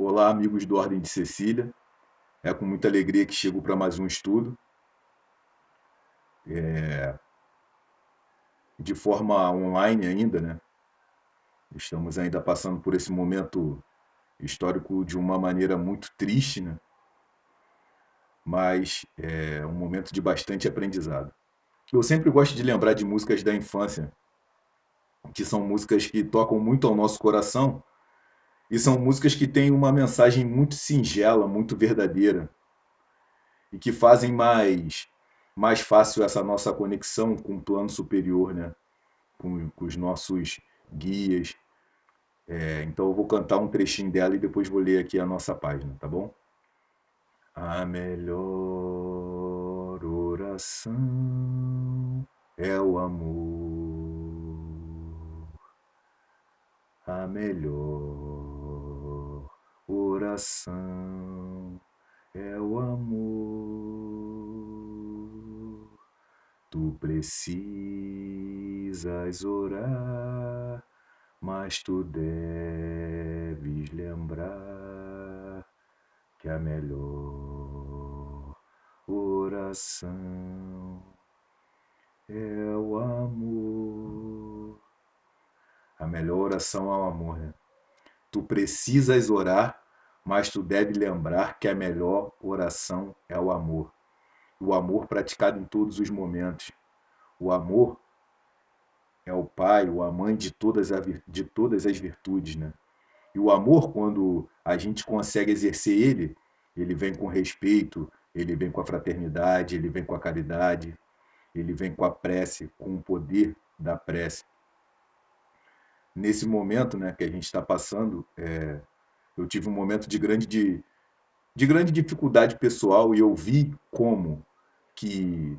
Olá, amigos do Ordem de Cecília. É com muita alegria que chego para mais um estudo, de forma online ainda, né? Estamos ainda passando por esse momento histórico de uma maneira muito triste, né? Mas é um momento de bastante aprendizado. Eu sempre gosto de lembrar de músicas da infância, que são músicas que tocam muito ao nosso coração e são músicas que têm uma mensagem muito singela, muito verdadeira e que fazem mais fácil essa nossa conexão com o plano superior, né? Com os nossos guias. Então eu vou cantar um trechinho dela e depois vou ler aqui a nossa página, tá bom? A melhor oração é o amor. A melhor oração é o amor. Tu precisas orar, mas tu deves lembrar que a melhor oração é o amor. A melhor oração é o amor, né? Tu precisas orar, mas tu deves lembrar que a melhor oração é o amor. O amor praticado em todos os momentos. O amor é o pai ou a mãe de todas as virtudes, né? E o amor, quando a gente consegue exercer ele, ele vem com respeito, ele vem com a fraternidade, ele vem com a caridade, ele vem com a prece, com o poder da prece. Nesse momento, né, que a gente está passando, eu tive um momento de grande dificuldade pessoal e eu vi como que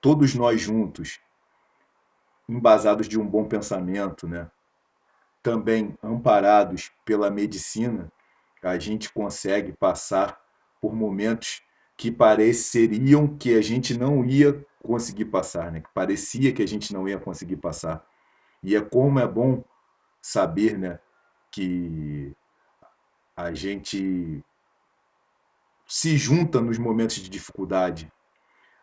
todos nós juntos, embasados de um bom pensamento, né, também amparados pela medicina, a gente consegue passar por momentos que pareceriam que a gente não ia conseguir passar, né? Que parecia que a gente não ia conseguir passar. E é como é bom saber, né, que a gente se junta nos momentos de dificuldade.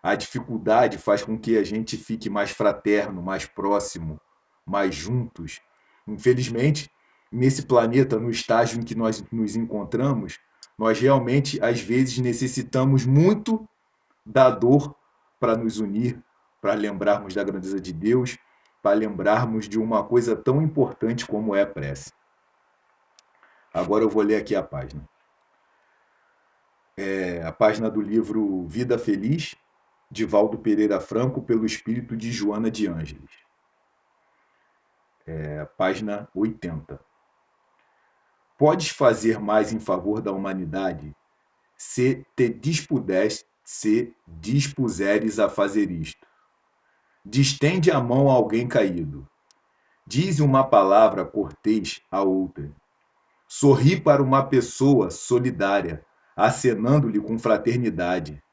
A dificuldade faz com que a gente fique mais fraterno, mais próximo, mais juntos. Infelizmente, nesse planeta, no estágio em que nós nos encontramos, nós realmente, às vezes, necessitamos muito da dor para nos unir, para lembrarmos da grandeza de Deus, para lembrarmos de uma coisa tão importante como é a prece. Agora eu vou ler aqui a página. É a página do livro Vida Feliz, de Valdo Pereira Franco, pelo espírito de Joana de Ângeles. Página 80. Podes fazer mais em favor da humanidade se dispuseres a fazer isto. Distende a mão a alguém caído. Diz uma palavra cortês a outra. Sorri para uma pessoa solidária, acenando-lhe com fraternidade.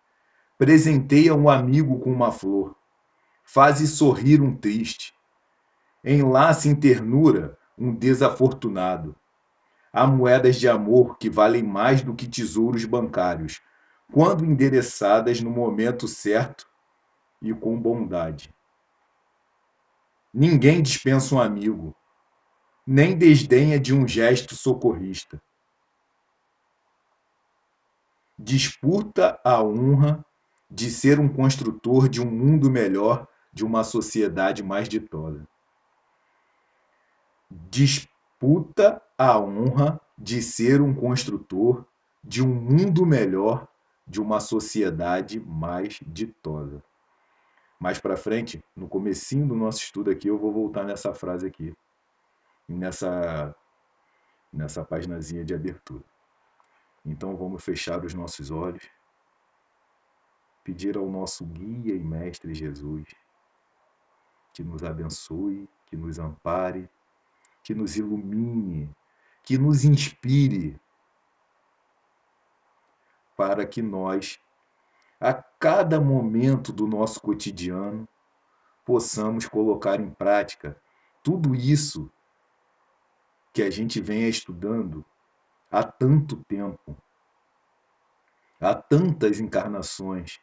Presenteia um amigo com uma flor. Faze sorrir um triste. Enlace em ternura um desafortunado. Há moedas de amor que valem mais do que tesouros bancários, quando endereçadas no momento certo e com bondade. Ninguém dispensa um amigo, nem desdenha de um gesto socorrista. Disputa a honra de ser um construtor de um mundo melhor, de uma sociedade mais ditosa. Disputa a honra de ser um construtor de um mundo melhor, de uma sociedade mais ditosa. Mais para frente, no comecinho do nosso estudo aqui, eu vou voltar nessa frase aqui, nessa paginazinha de abertura. Então vamos fechar os nossos olhos, pedir ao nosso guia e mestre Jesus que nos abençoe, que nos ampare, que nos ilumine, que nos inspire, para que nós, a cada momento do nosso cotidiano, possamos colocar em prática tudo isso que a gente vem estudando há tanto tempo, há tantas encarnações,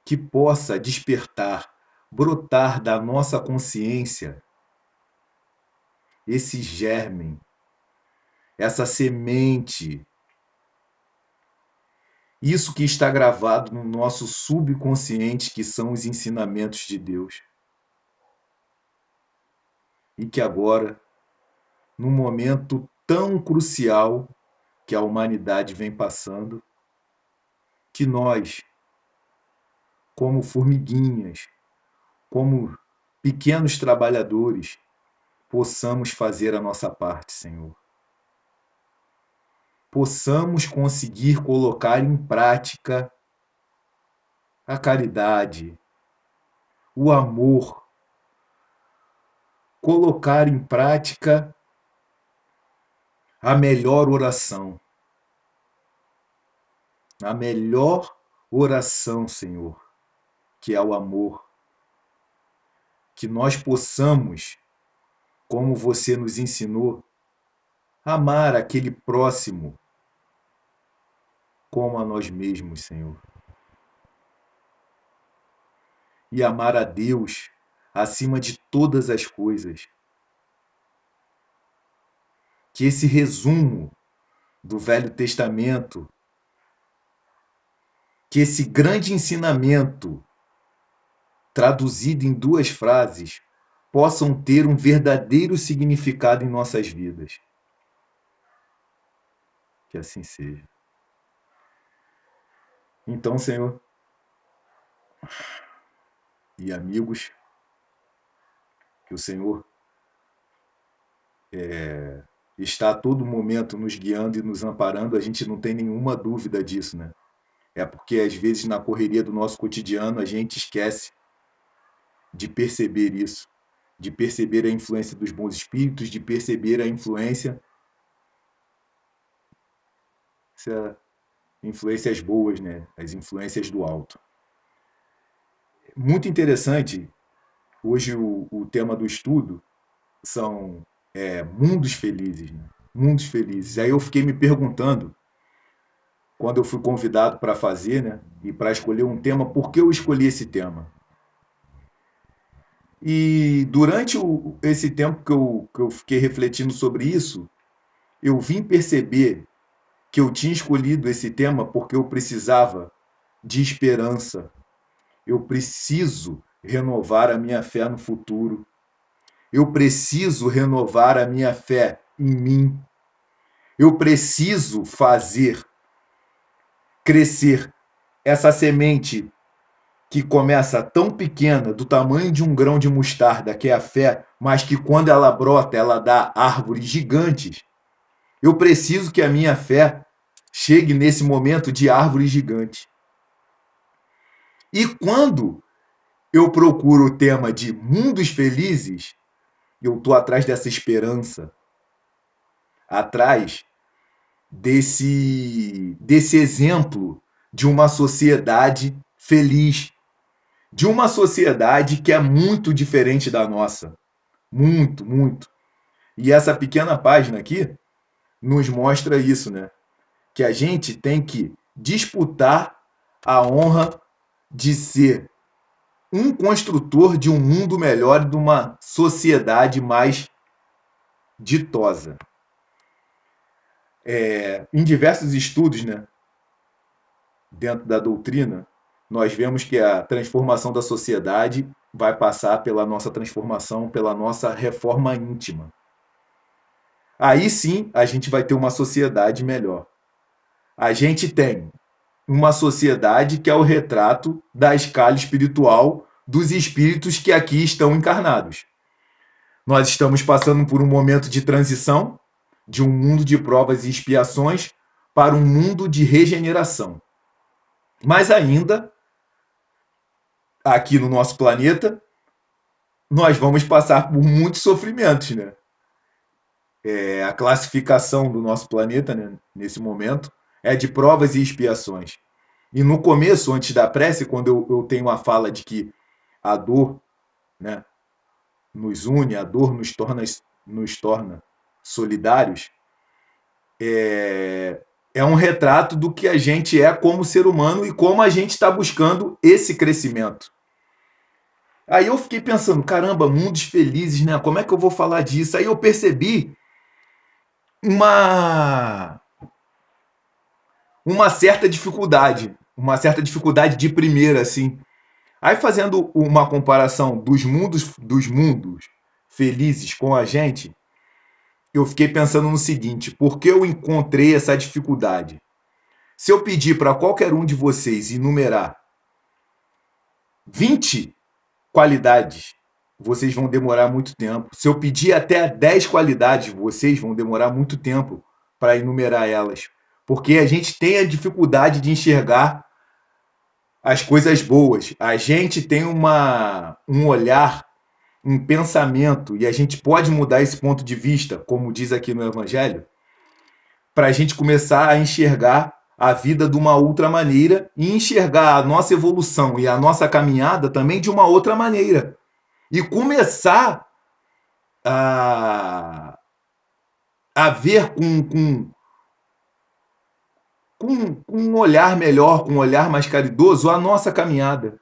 que possa despertar, brotar da nossa consciência esse germe, essa semente, isso que está gravado no nosso subconsciente, que são os ensinamentos de Deus. E que agora, num momento tão crucial que a humanidade vem passando, que nós, como formiguinhas, como pequenos trabalhadores, possamos fazer a nossa parte, Senhor. Possamos conseguir colocar em prática a caridade, o amor, colocar em prática a melhor oração. A melhor oração, Senhor, que é o amor. Que nós possamos, como você nos ensinou, amar aquele próximo como a nós mesmos, Senhor. E amar a Deus acima de todas as coisas. Que esse resumo do Velho Testamento, que esse grande ensinamento, traduzido em 2 frases, possam ter um verdadeiro significado em nossas vidas. Que assim seja. Então, Senhor e amigos, que o Senhor está a todo momento nos guiando e nos amparando, a gente não tem nenhuma dúvida disso, né? É porque às vezes na correria do nosso cotidiano a gente esquece de perceber isso, de perceber a influência dos bons espíritos, de perceber a influência, influências boas, né? As influências do alto. Muito interessante, hoje o tema do estudo são mundos felizes, né? Mundos felizes. Aí eu fiquei me perguntando, quando eu fui convidado para fazer, né, e para escolher um tema, por que eu escolhi esse tema? E durante esse tempo que eu fiquei refletindo sobre isso, eu vim perceber que eu tinha escolhido esse tema porque eu precisava de esperança. Eu preciso renovar a minha fé no futuro. Eu preciso renovar a minha fé em mim. Eu preciso fazer crescer essa semente que começa tão pequena, do tamanho de um grão de mostarda, que é a fé, mas que quando ela brota, ela dá árvores gigantes. Eu preciso que a minha fé chegue nesse momento de árvore gigante. E quando eu procuro o tema de mundos felizes, eu estou atrás dessa esperança, atrás desse exemplo de uma sociedade feliz, de uma sociedade que é muito diferente da nossa. Muito, muito. E essa pequena página aqui nos mostra isso, né? Que a gente tem que disputar a honra de ser um construtor de um mundo melhor e de uma sociedade mais ditosa. Em diversos estudos, né, dentro da doutrina, nós vemos que a transformação da sociedade vai passar pela nossa transformação, pela nossa reforma íntima. Aí sim a gente vai ter uma sociedade melhor. A gente tem uma sociedade que é o retrato da escala espiritual dos espíritos que aqui estão encarnados. Nós estamos passando por um momento de transição de um mundo de provas e expiações para um mundo de regeneração. Mas ainda, aqui no nosso planeta, nós vamos passar por muitos sofrimentos, né? A classificação do nosso planeta, né, nesse momento, é de provas e expiações. E no começo, antes da prece, quando eu tenho a fala de que a dor, né, nos une, a dor nos torna solidários, é um retrato do que a gente é como ser humano e como a gente está buscando esse crescimento. Aí eu fiquei pensando, caramba, mundos felizes, né? Como é que eu vou falar disso? Aí eu percebi uma uma certa dificuldade de primeira, assim. Aí fazendo uma comparação dos mundos felizes com a gente, eu fiquei pensando no seguinte: por que eu encontrei essa dificuldade? Se eu pedir para qualquer um de vocês enumerar 20 qualidades, vocês vão demorar muito tempo. Se eu pedir até 10 qualidades, vocês vão demorar muito tempo para enumerar elas. Porque a gente tem a dificuldade de enxergar as coisas boas. A gente tem um olhar, um pensamento, e a gente pode mudar esse ponto de vista, como diz aqui no Evangelho, para a gente começar a enxergar a vida de uma outra maneira e enxergar a nossa evolução e a nossa caminhada também de uma outra maneira. E começar a, a ver com um olhar melhor, com um olhar mais caridoso, a nossa caminhada.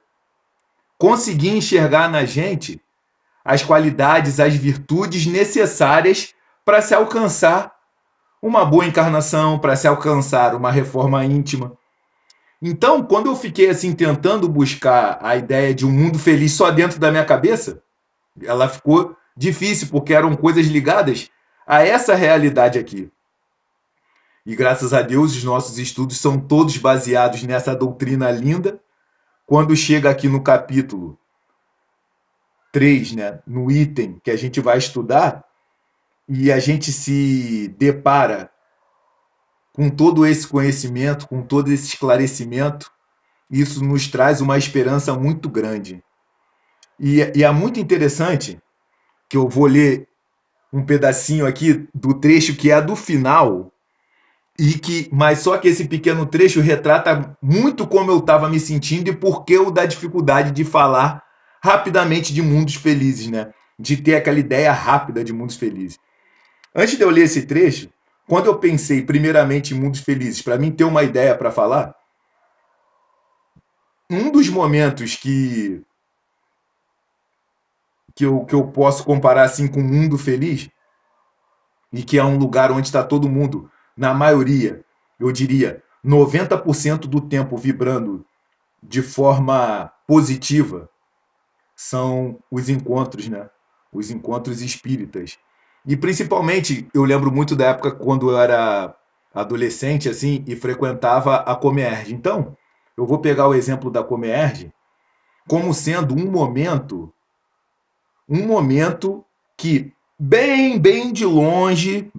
Conseguir enxergar na gente as qualidades, as virtudes necessárias para se alcançar uma boa encarnação, para se alcançar uma reforma íntima. Então, quando eu fiquei assim tentando buscar a ideia de um mundo feliz só dentro da minha cabeça, ela ficou difícil, porque eram coisas ligadas a essa realidade aqui. E graças a Deus, os nossos estudos são todos baseados nessa doutrina linda. Quando chega aqui no capítulo 3, né, no item que a gente vai estudar, e a gente se depara com todo esse conhecimento, com todo esse esclarecimento, isso nos traz uma esperança muito grande. E é muito interessante que eu vou ler um pedacinho aqui do trecho que é do final, mas só que esse pequeno trecho retrata muito como eu estava me sentindo e por que eu da dificuldade de falar rapidamente de mundos felizes, né? De ter aquela ideia rápida de mundos felizes. Antes de eu ler esse trecho, quando eu pensei primeiramente em mundos felizes, para mim ter uma ideia para falar, um dos momentos que eu posso comparar assim com um mundo feliz, e que é um lugar onde está todo mundo, na maioria, eu diria, 90% do tempo vibrando de forma positiva, são os encontros, né? Os encontros espíritas. E principalmente, eu lembro muito da época quando eu era adolescente, assim, e frequentava a Comerge. Então, eu vou pegar o exemplo da Comerge como sendo um momento que bem de longe,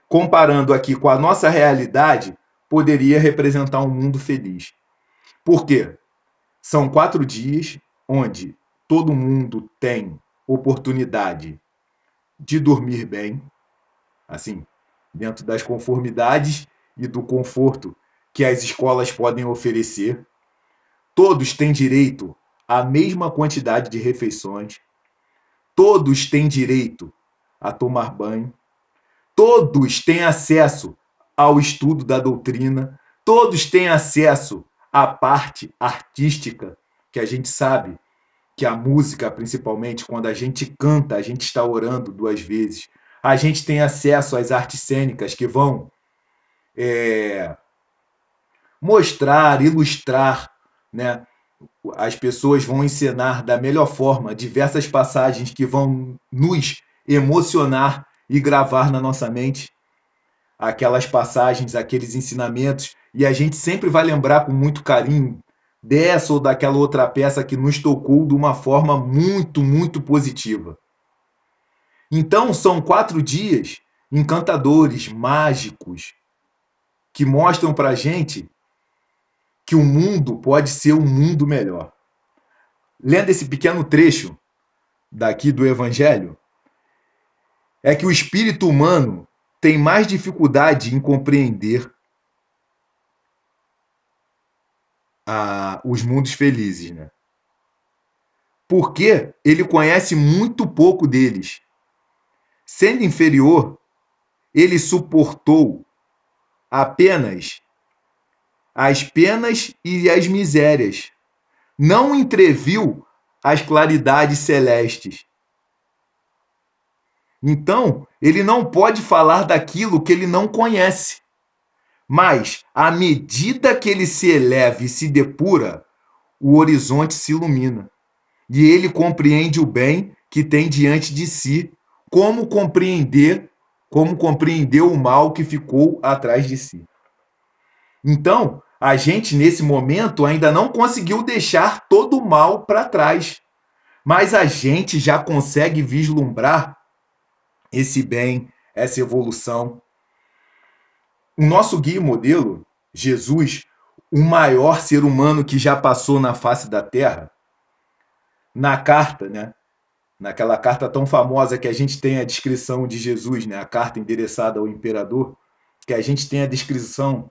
comparando aqui com a nossa realidade, poderia representar um mundo feliz. Por quê? São 4 dias onde todo mundo tem oportunidade de dormir bem, assim, dentro das conformidades e do conforto que as escolas podem oferecer. Todos têm direito à mesma quantidade de refeições. Todos têm direito a tomar banho. Todos têm acesso ao estudo da doutrina. Todos têm acesso à parte artística, que a gente sabe que a música, principalmente, quando a gente canta, a gente está orando 2 vezes. A gente tem acesso às artes cênicas que vão mostrar, ilustrar, né? As pessoas vão encenar da melhor forma diversas passagens que vão nos emocionar e gravar na nossa mente aquelas passagens, aqueles ensinamentos, e a gente sempre vai lembrar com muito carinho dessa ou daquela outra peça que nos tocou de uma forma muito, muito positiva. Então, são 4 dias encantadores, mágicos, que mostram para a gente que o mundo pode ser um mundo melhor. Lendo esse pequeno trecho daqui do Evangelho, é que o espírito humano tem mais dificuldade em compreender os mundos felizes, né? Porque ele conhece muito pouco deles. Sendo inferior, ele suportou apenas as penas e as misérias. Não entreviu as claridades celestes. Então, ele não pode falar daquilo que ele não conhece. Mas, à medida que ele se eleva e se depura, o horizonte se ilumina. E ele compreende o bem que tem diante de si, como compreendeu o mal que ficou atrás de si. Então, a gente, nesse momento, ainda não conseguiu deixar todo o mal para trás. Mas a gente já consegue vislumbrar esse bem, essa evolução. O nosso guia e modelo, Jesus, o maior ser humano que já passou na face da Terra, na carta, né? Naquela carta tão famosa que a gente tem a descrição de Jesus, né? A carta endereçada ao imperador, que a gente tem a descrição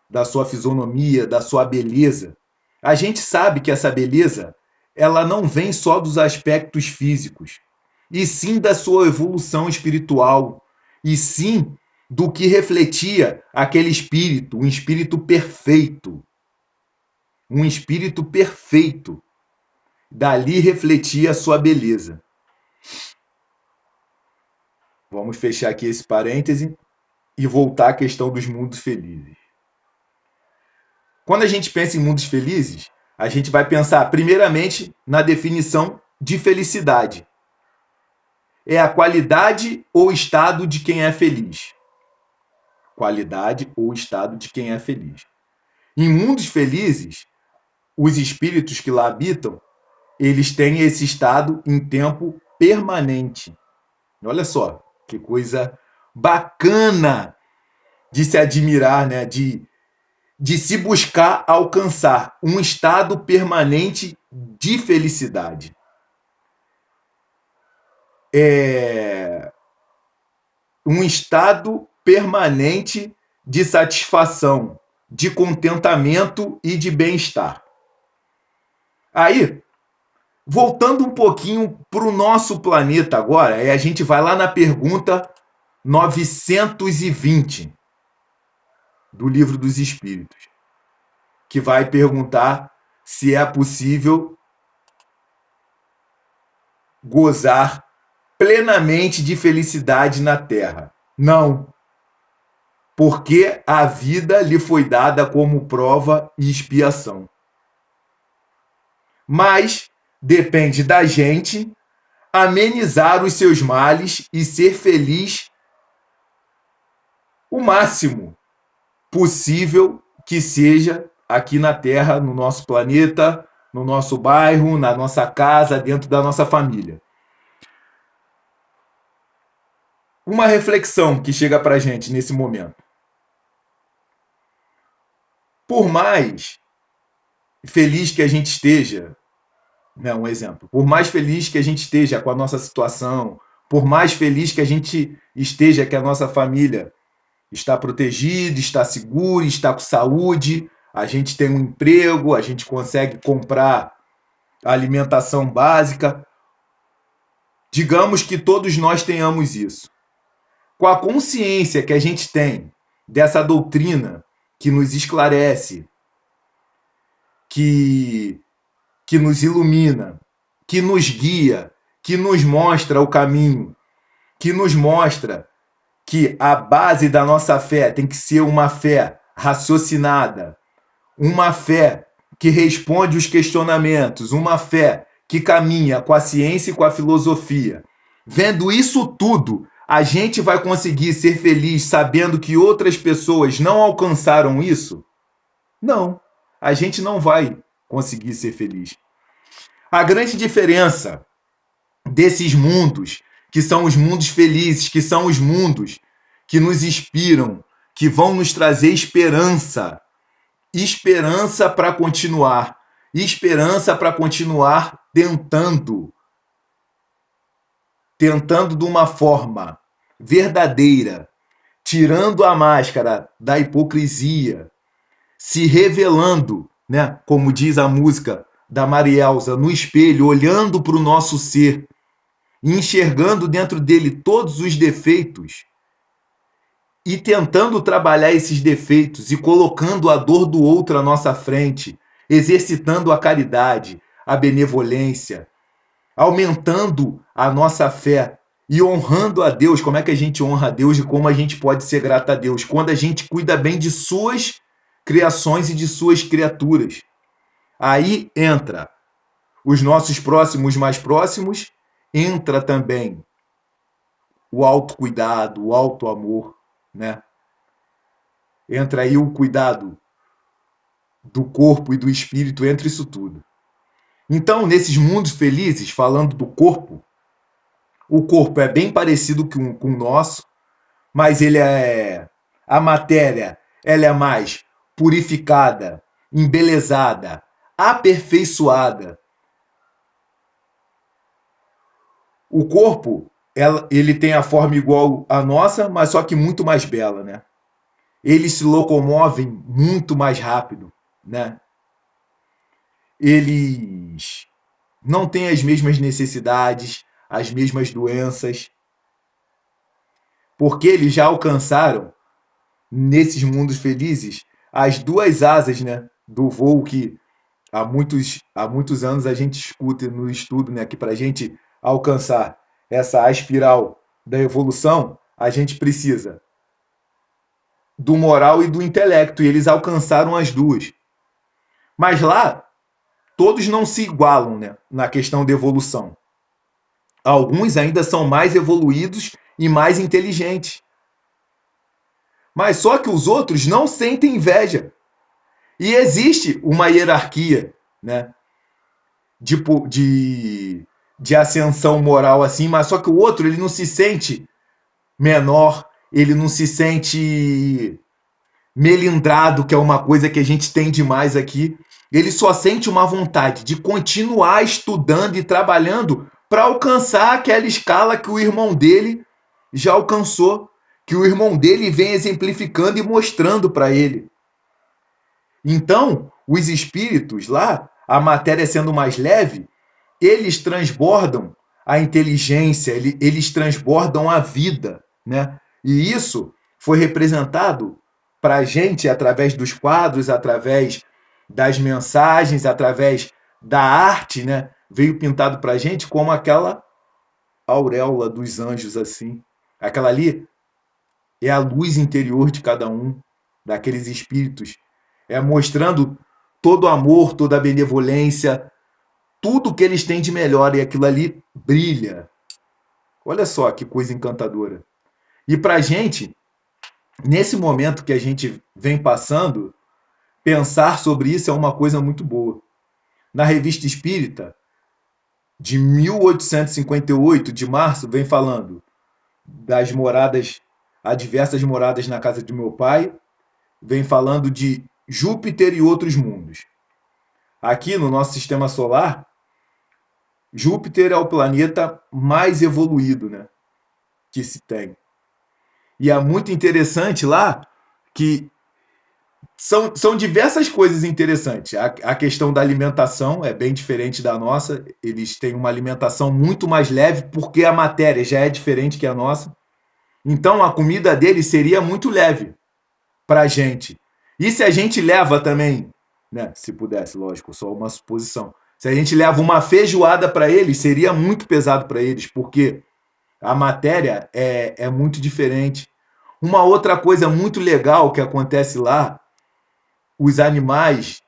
da sua fisionomia, da sua beleza. A gente sabe que essa beleza, ela não vem só dos aspectos físicos, e sim da sua evolução espiritual, e sim do que refletia aquele espírito, um espírito perfeito. Um espírito perfeito. Dali refletia a sua beleza. Vamos fechar aqui esse parêntese e voltar à questão dos mundos felizes. Quando a gente pensa em mundos felizes, a gente vai pensar primeiramente na definição de felicidade. É a qualidade ou estado de quem é feliz. Qualidade ou estado de quem é feliz. Em mundos felizes, os espíritos que lá habitam, eles têm esse estado em tempo permanente. Olha só, que coisa bacana de se admirar, né? De se buscar alcançar um estado permanente de felicidade. É um estado permanente de satisfação, de contentamento e de bem-estar. Aí, voltando um pouquinho para o nosso planeta agora, a gente vai lá na pergunta 920 do Livro dos Espíritos, que vai perguntar se é possível gozar plenamente de felicidade na Terra. Não, porque a vida lhe foi dada como prova e expiação. Mas depende da gente amenizar os seus males e ser feliz o máximo possível que seja aqui na Terra, no nosso planeta, no nosso bairro, na nossa casa, dentro da nossa família. Uma reflexão que chega para a gente nesse momento. Por mais feliz que a gente esteja, né, um exemplo, por mais feliz que a gente esteja com a nossa situação, por mais feliz que a gente esteja que a nossa família está protegida, está segura, está com saúde, a gente tem um emprego, a gente consegue comprar a alimentação básica. Digamos que todos nós tenhamos isso. Com a consciência que a gente tem dessa doutrina que nos esclarece, que nos ilumina, que nos guia, que nos mostra o caminho, que nos mostra que a base da nossa fé tem que ser uma fé raciocinada, uma fé que responde os questionamentos, uma fé que caminha com a ciência e com a filosofia. Vendo isso tudo, a gente vai conseguir ser feliz sabendo que outras pessoas não alcançaram isso? Não, a gente não vai conseguir ser feliz. A grande diferença desses mundos, que são os mundos felizes, que são os mundos que nos inspiram, que vão nos trazer esperança, esperança para continuar, esperança para continuar tentando de uma forma verdadeira, tirando a máscara da hipocrisia, se revelando, né, como diz a música da Marielza, no espelho, olhando para o nosso ser, enxergando dentro dele todos os defeitos e tentando trabalhar esses defeitos e colocando a dor do outro à nossa frente, exercitando a caridade, a benevolência, aumentando a nossa fé e honrando a Deus. Como é que a gente honra a Deus e como a gente pode ser grato a Deus? Quando a gente cuida bem de suas criações e de suas criaturas. Aí entra os nossos próximos mais próximos, entra também o autocuidado, o autoamor, né? Entra aí o cuidado do corpo e do espírito, entra isso tudo. Então, nesses mundos felizes, falando do corpo, o corpo é bem parecido com o nosso, mas a matéria, ela é mais purificada, embelezada, aperfeiçoada. O corpo, ele tem a forma igual à nossa, mas só que muito mais bela, né? Eles se locomovem muito mais rápido, né? Eles não têm as mesmas necessidades, as mesmas doenças, porque eles já alcançaram, nesses mundos felizes, as duas asas, né, do voo que há muitos anos a gente escuta no estudo, né, que para a gente alcançar essa espiral da evolução, a gente precisa do moral e do intelecto, e eles alcançaram as duas. Mas lá, todos não se igualam, né, na questão de evolução. Alguns ainda são mais evoluídos e mais inteligentes. Mas só que os outros não sentem inveja. E existe uma hierarquia, né, de ascensão moral assim, mas só que o outro ele não se sente menor, ele não se sente melindrado, que é uma coisa que a gente tem demais aqui. Ele só sente uma vontade de continuar estudando e trabalhando para alcançar aquela escala que o irmão dele já alcançou, que o irmão dele vem exemplificando e mostrando para ele. Então, os espíritos lá, a matéria sendo mais leve, eles transbordam a inteligência, eles transbordam a vida, né? E isso foi representado para a gente através dos quadros, através das mensagens, através da arte, né? Veio pintado para a gente como aquela auréola dos anjos, assim. Aquela ali é a luz interior de cada um, daqueles espíritos. É mostrando todo o amor, toda a benevolência, tudo que eles têm de melhor, e aquilo ali brilha. Olha só que coisa encantadora. E para a gente, nesse momento que a gente vem passando, pensar sobre isso é uma coisa muito boa. Na Revista Espírita, de 1858, de março, vem falando das moradas, adversas moradas na casa de meu pai, vem falando de Júpiter e outros mundos. Aqui no nosso sistema solar, Júpiter é o planeta mais evoluído, né, que se tem. E é muito interessante lá que são diversas coisas interessantes. A questão da alimentação é bem diferente da nossa. Eles têm uma alimentação muito mais leve porque a matéria já é diferente que a nossa. Então a comida deles seria muito leve para a gente. E se a gente leva também, né, se pudesse, lógico, só uma suposição. Se a gente leva uma feijoada para eles, seria muito pesado para eles, porque a matéria é muito diferente. Uma outra coisa muito legal que acontece lá, os animais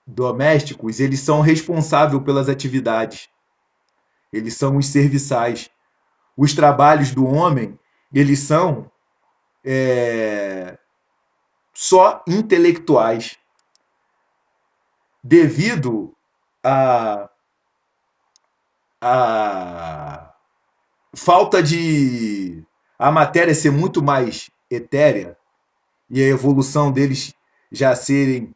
domésticos, eles são responsáveis pelas atividades. Eles são os serviçais. Os trabalhos do homem, eles são só intelectuais. Devido a falta de a matéria ser muito mais etérea e a evolução deles já serem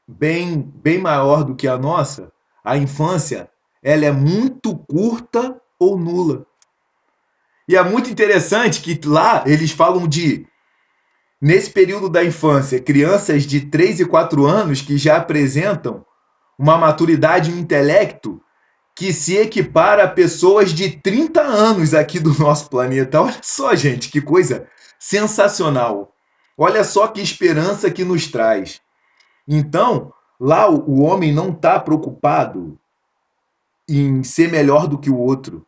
bem maior do que a nossa, a infância ela é muito curta ou nula. E é muito interessante que lá eles falam de, nesse período da infância, crianças de 3 e 4 anos que já apresentam uma maturidade e um intelecto que se equipara a pessoas de 30 anos aqui do nosso planeta. Olha só, gente, que coisa sensacional. Olha só que esperança que nos traz. Então, lá o homem não está preocupado em ser melhor do que o outro.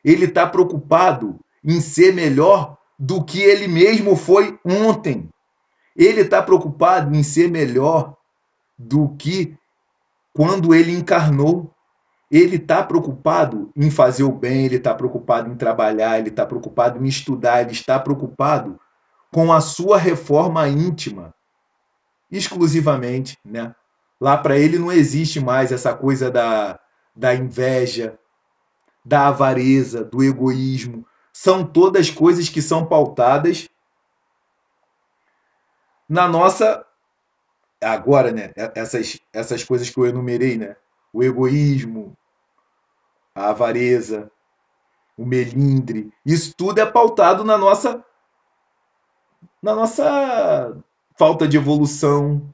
Ele está preocupado em ser melhor do que ele mesmo foi ontem. Ele está preocupado em ser melhor do que quando ele encarnou. Ele está preocupado em fazer o bem, ele está preocupado em trabalhar, ele está preocupado em estudar, ele está preocupado com a sua reforma íntima, exclusivamente, né? Lá para ele não existe mais essa coisa da inveja, da avareza, do egoísmo. São todas coisas que são pautadas na nossa... Agora, né? Essas coisas que eu enumerei, né? O egoísmo, a avareza, o melindre. Isso tudo é pautado na nossa falta de evolução,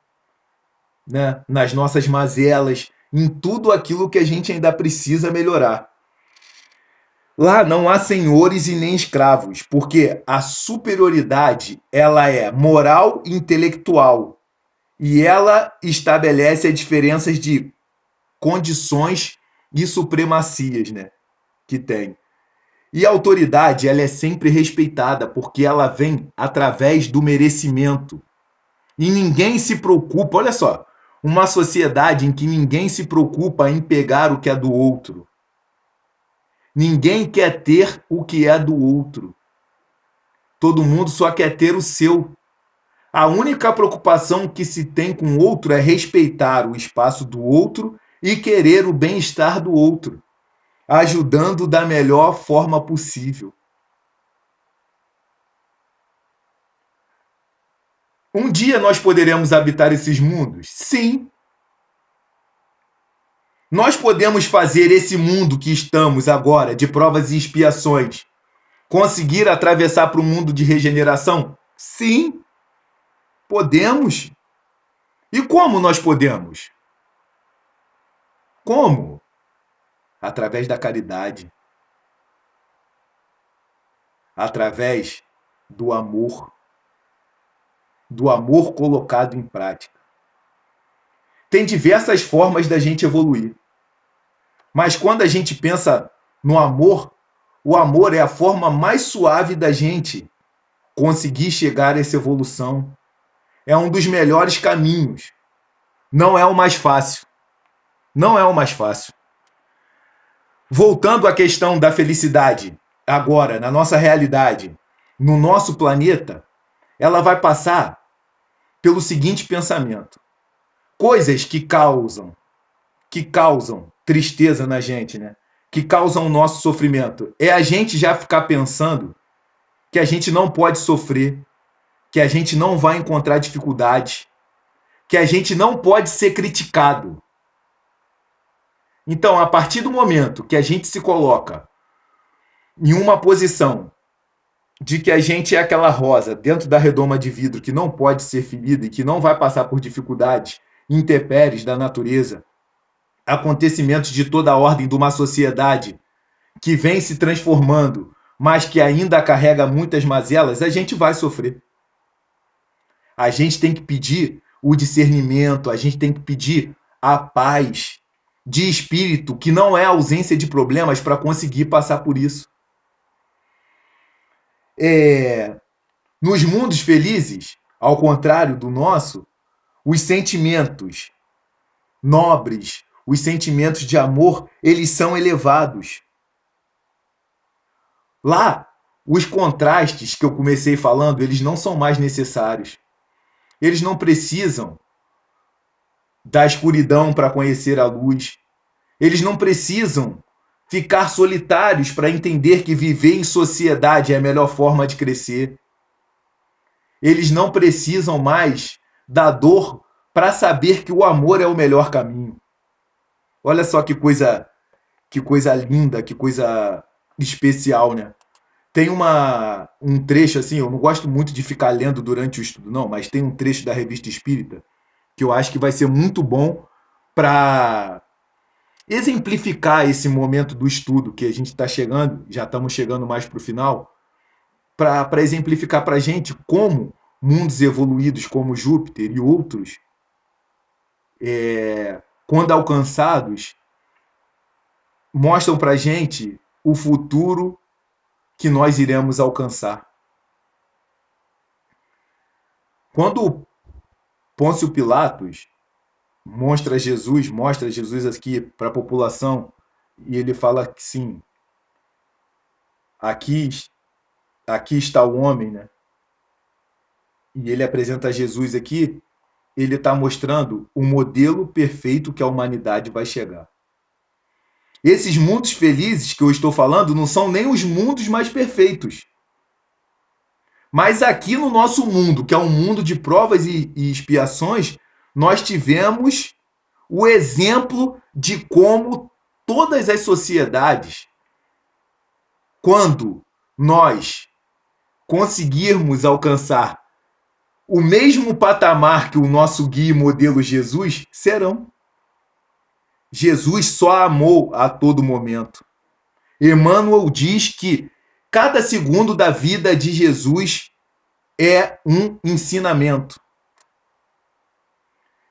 né? Nas nossas mazelas, em tudo aquilo que a gente ainda precisa melhorar. Lá não há senhores e nem escravos, porque a superioridade ela é moral e intelectual, e ela estabelece as diferenças de condições e supremacias, né, que tem. E a autoridade ela é sempre respeitada, porque ela vem através do merecimento. E ninguém se preocupa, olha só, uma sociedade em que ninguém se preocupa em pegar o que é do outro. Ninguém quer ter o que é do outro. Todo mundo só quer ter o seu. A única preocupação que se tem com o outro é respeitar o espaço do outro e querer o bem-estar do outro, ajudando da melhor forma possível. Um dia nós poderemos habitar esses mundos? Sim. Nós podemos fazer esse mundo que estamos agora, de provas e expiações, conseguir atravessar para o mundo de regeneração? Sim, podemos. E como nós podemos? Como? Através da caridade. Através do amor. Do amor colocado em prática. Tem diversas formas da gente evoluir. Mas quando a gente pensa no amor, o amor é a forma mais suave da gente conseguir chegar a essa evolução. É um dos melhores caminhos. Não é o mais fácil. Não é o mais fácil. Voltando à questão da felicidade, agora, na nossa realidade, no nosso planeta, ela vai passar pelo seguinte pensamento. Coisas que causam tristeza na gente, né? Que causam o nosso sofrimento. É a gente já ficar pensando que a gente não pode sofrer, que a gente não vai encontrar dificuldades, que a gente não pode ser criticado. Então, a partir do momento que a gente se coloca em uma posição de que a gente é aquela rosa dentro da redoma de vidro que não pode ser ferida e que não vai passar por dificuldades intempéries da natureza, acontecimentos de toda a ordem de uma sociedade que vem se transformando, mas que ainda carrega muitas mazelas, a gente vai sofrer. A gente tem que pedir o discernimento, a gente tem que pedir a paz de espírito, que não é ausência de problemas, para conseguir passar por isso. Nos mundos felizes, ao contrário do nosso, os sentimentos nobres, os sentimentos de amor, eles são elevados. Lá, os contrastes que eu comecei falando, eles não são mais necessários. Eles não precisam da escuridão para conhecer a luz. Eles não precisam ficar solitários para entender que viver em sociedade é a melhor forma de crescer. Eles não precisam mais da dor para saber que o amor é o melhor caminho. Olha só que coisa linda, que coisa especial, né? Tem um trecho assim, eu não gosto muito de ficar lendo durante o estudo, não, mas tem um trecho da Revista Espírita que eu acho que vai ser muito bom para exemplificar esse momento do estudo que a gente está chegando, já estamos chegando mais para o final, para exemplificar para a gente como mundos evoluídos como Júpiter e outros, quando alcançados, mostram para a gente o futuro que nós iremos alcançar. Quando Pôncio Pilatos mostra Jesus aqui para a população, e ele fala que sim, aqui, aqui está o homem, né? E ele apresenta Jesus aqui, ele está mostrando o modelo perfeito que a humanidade vai chegar. Esses mundos felizes que eu estou falando não são nem os mundos mais perfeitos. Mas aqui no nosso mundo, que é um mundo de provas e expiações, nós tivemos o exemplo de como todas as sociedades, quando nós conseguirmos alcançar o mesmo patamar que o nosso guia e modelo Jesus, serão. Jesus só amou a todo momento. Emmanuel diz que cada segundo da vida de Jesus é um ensinamento.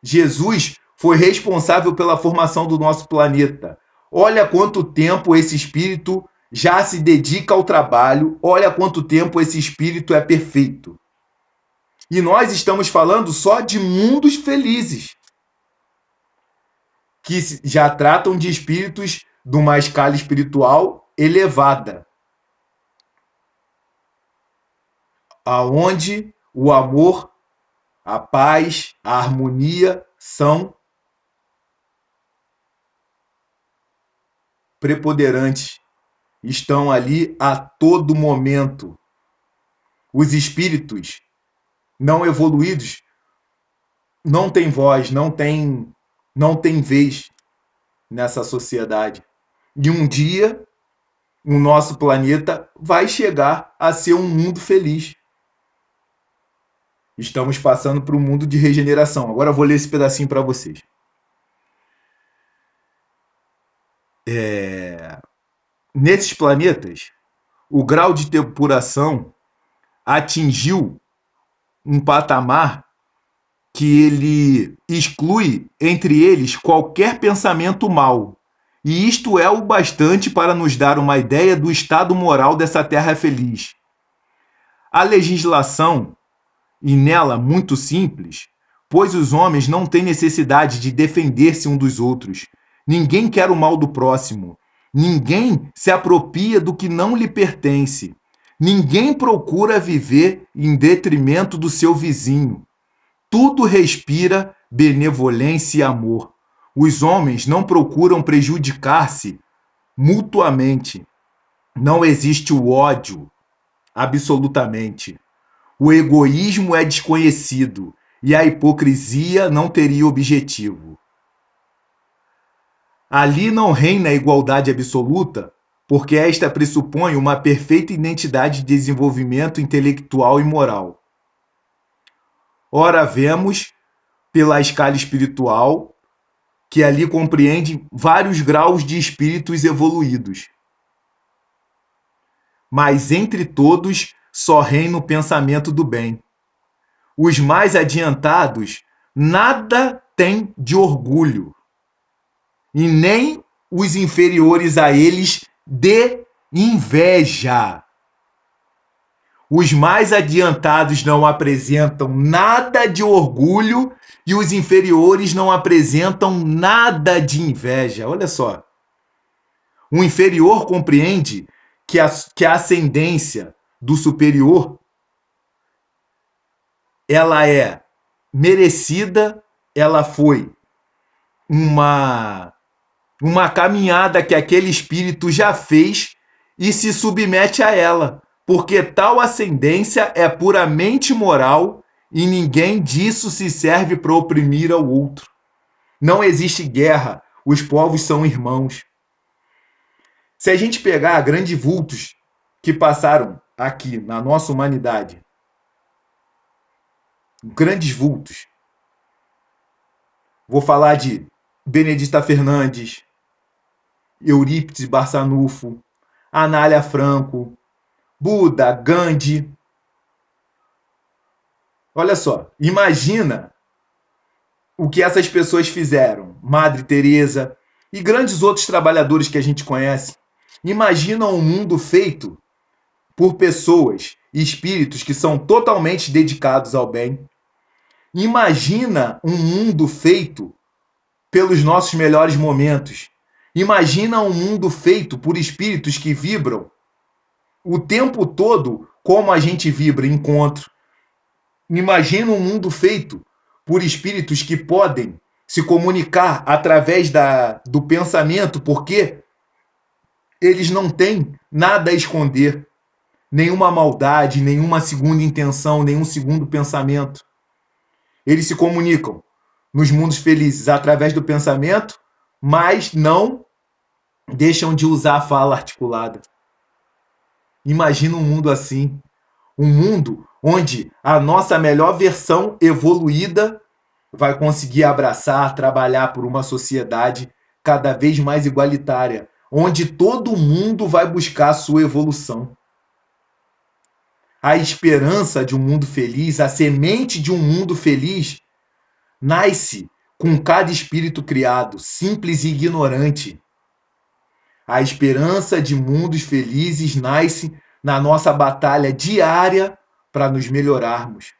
Jesus foi responsável pela formação do nosso planeta. Olha quanto tempo esse espírito já se dedica ao trabalho, olha quanto tempo esse espírito é perfeito. E nós estamos falando só de mundos felizes, que já tratam de espíritos de uma escala espiritual elevada, aonde o amor, a paz, a harmonia são preponderantes, estão ali a todo momento. Os espíritos não evoluídos não têm voz, não têm vez nessa sociedade. E um dia o nosso planeta vai chegar a ser um mundo feliz. Estamos passando para um mundo de regeneração. Agora eu vou ler esse pedacinho para vocês. Nesses planetas, o grau de depuração atingiu um patamar que ele exclui entre eles qualquer pensamento mau. E isto é o bastante para nos dar uma ideia do estado moral dessa terra feliz. A legislação, e nela muito simples, pois os homens não têm necessidade de defender-se um dos outros. Ninguém quer o mal do próximo. Ninguém se apropria do que não lhe pertence. Ninguém procura viver em detrimento do seu vizinho. Tudo respira benevolência e amor. Os homens não procuram prejudicar-se mutuamente. Não existe o ódio, absolutamente. O egoísmo é desconhecido e a hipocrisia não teria objetivo. Ali não reina a igualdade absoluta, porque esta pressupõe uma perfeita identidade de desenvolvimento intelectual e moral. Ora, vemos, pela escala espiritual, que ali compreende vários graus de espíritos evoluídos. Mas entre todos só reina o pensamento do bem. Os mais adiantados nada têm de orgulho, e nem os inferiores a eles de inveja. Os mais adiantados não apresentam nada de orgulho e os inferiores não apresentam nada de inveja. Olha só. O inferior compreende que a ascendência do superior ela é merecida, ela foi uma caminhada que aquele espírito já fez e se submete a ela, porque tal ascendência é puramente moral e ninguém disso se serve para oprimir ao outro. Não existe guerra, os povos são irmãos. Se a gente pegar grandes vultos que passaram aqui na nossa humanidade, grandes vultos, vou falar de Benedita Fernandes, Eurípides Barçanufo, Anália Franco, Buda, Gandhi. Olha só, imagina o que essas pessoas fizeram. Madre Teresa e grandes outros trabalhadores que a gente conhece. Imagina um mundo feito por pessoas e espíritos que são totalmente dedicados ao bem. Imagina um mundo feito pelos nossos melhores momentos. Imagina um mundo feito por espíritos que vibram o tempo todo como a gente vibra encontro. Imagina um mundo feito por espíritos que podem se comunicar através do pensamento, porque eles não têm nada a esconder, nenhuma maldade, nenhuma segunda intenção, nenhum segundo pensamento. Eles se comunicam nos mundos felizes através do pensamento, mas não deixam de usar a fala articulada. Imagina um mundo assim, um mundo onde a nossa melhor versão evoluída vai conseguir abraçar, trabalhar por uma sociedade cada vez mais igualitária, onde todo mundo vai buscar a sua evolução. A esperança de um mundo feliz, a semente de um mundo feliz, nasce com cada espírito criado, simples e ignorante. A esperança de mundos felizes nasce na nossa batalha diária para nos melhorarmos.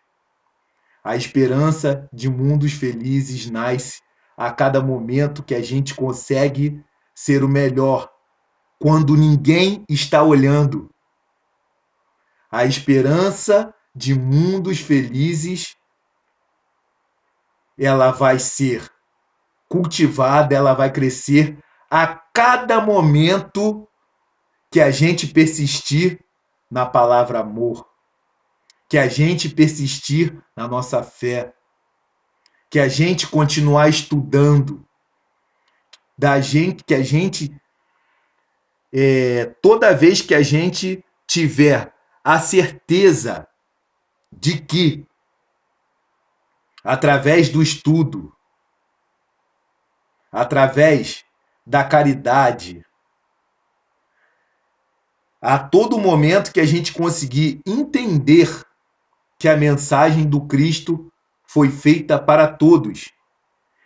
A esperança de mundos felizes nasce a cada momento que a gente consegue ser o melhor, quando ninguém está olhando. A esperança de mundos felizes, ela vai ser cultivada, ela vai crescer a cada momento que a gente persistir na palavra amor, que a gente persistir na nossa fé, que a gente continuar estudando, que a gente toda vez que a gente tiver a certeza de que através do estudo, através da caridade, a todo momento que a gente conseguir entender que a mensagem do Cristo foi feita para todos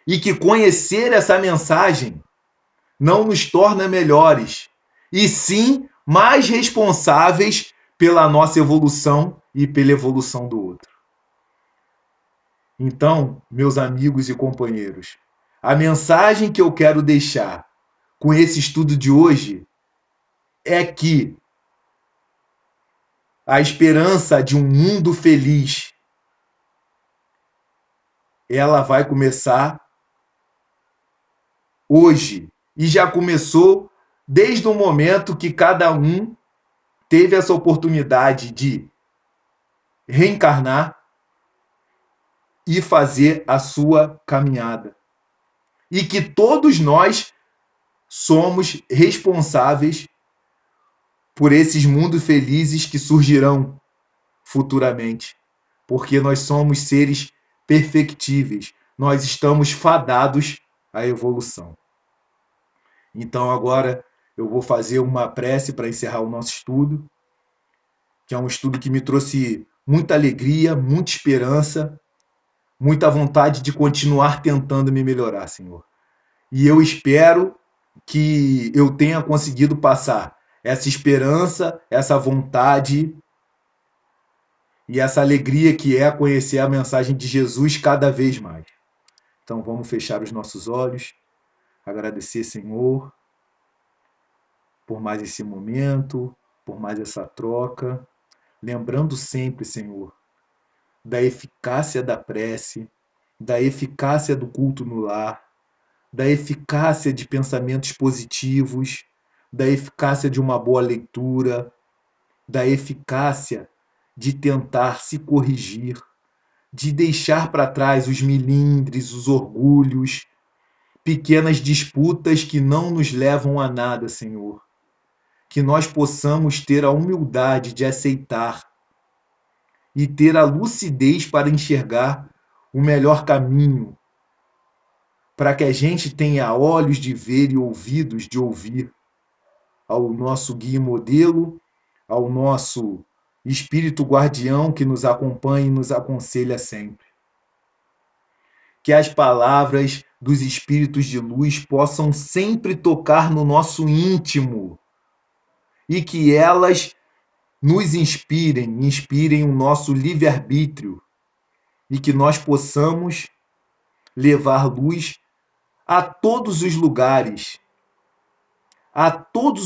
e que conhecer essa mensagem não nos torna melhores, e sim mais responsáveis pela nossa evolução e pela evolução do outro. Então, meus amigos e companheiros, a mensagem que eu quero deixar com esse estudo de hoje é que a esperança de um mundo feliz, ela vai começar hoje e já começou desde o momento que cada um teve essa oportunidade de reencarnar e fazer a sua caminhada. E que todos nós somos responsáveis por esses mundos felizes que surgirão futuramente, porque nós somos seres perfectíveis, nós estamos fadados à evolução. Então agora eu vou fazer uma prece para encerrar o nosso estudo, que é um estudo que me trouxe muita alegria, muita esperança, muita vontade de continuar tentando me melhorar, Senhor. E eu espero que eu tenha conseguido passar essa esperança, essa vontade e essa alegria que é conhecer a mensagem de Jesus cada vez mais. Então vamos fechar os nossos olhos, agradecer, Senhor, por mais esse momento, por mais essa troca, lembrando sempre, Senhor, da eficácia da prece, da eficácia do culto no lar, da eficácia de pensamentos positivos, da eficácia de uma boa leitura, da eficácia de tentar se corrigir, de deixar para trás os milindres, os orgulhos, pequenas disputas que não nos levam a nada, Senhor. Que nós possamos ter a humildade de aceitar e ter a lucidez para enxergar o melhor caminho, para que a gente tenha olhos de ver e ouvidos de ouvir ao nosso guia e modelo, ao nosso espírito guardião que nos acompanha e nos aconselha sempre. Que as palavras dos espíritos de luz possam sempre tocar no nosso íntimo e que elas nos inspirem o nosso livre-arbítrio e que nós possamos levar luz a todos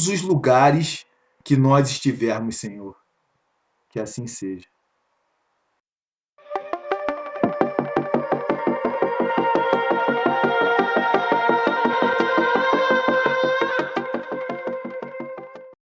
os lugares que nós estivermos, Senhor. Que assim seja.